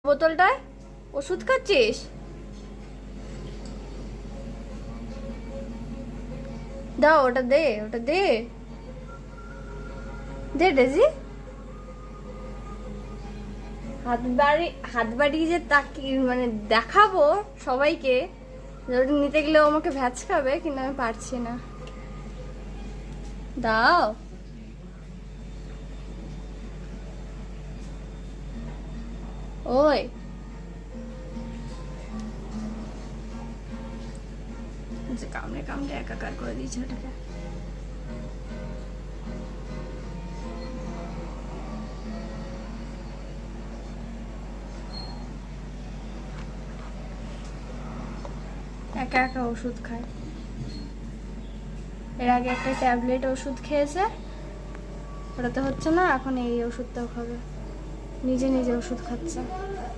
বোতলটায় ওষুধ খাচ্ছিস? দাও, ওটা দে, ওটা দে, দে ডেজি। হাত বাড়িয়ে যে তাকে মানে দেখাবো সবাইকে, ওটা নিতে গেলে ও আমাকে ভ্যাচ খাবে, কিন্তু আমি পারছি না। দাও। ওই কামড়ে কামড়ে একাকার করে দিয়েছে ওটাকে। একা একা ওষুধ খায়। এর আগে একটা ট্যাবলেট ওষুধ খেয়েছে, ওটাতে হচ্ছে না, এখন এই ওষুধটাও খাবে। নিজে নিজে ওষুধ খাচ্ছে।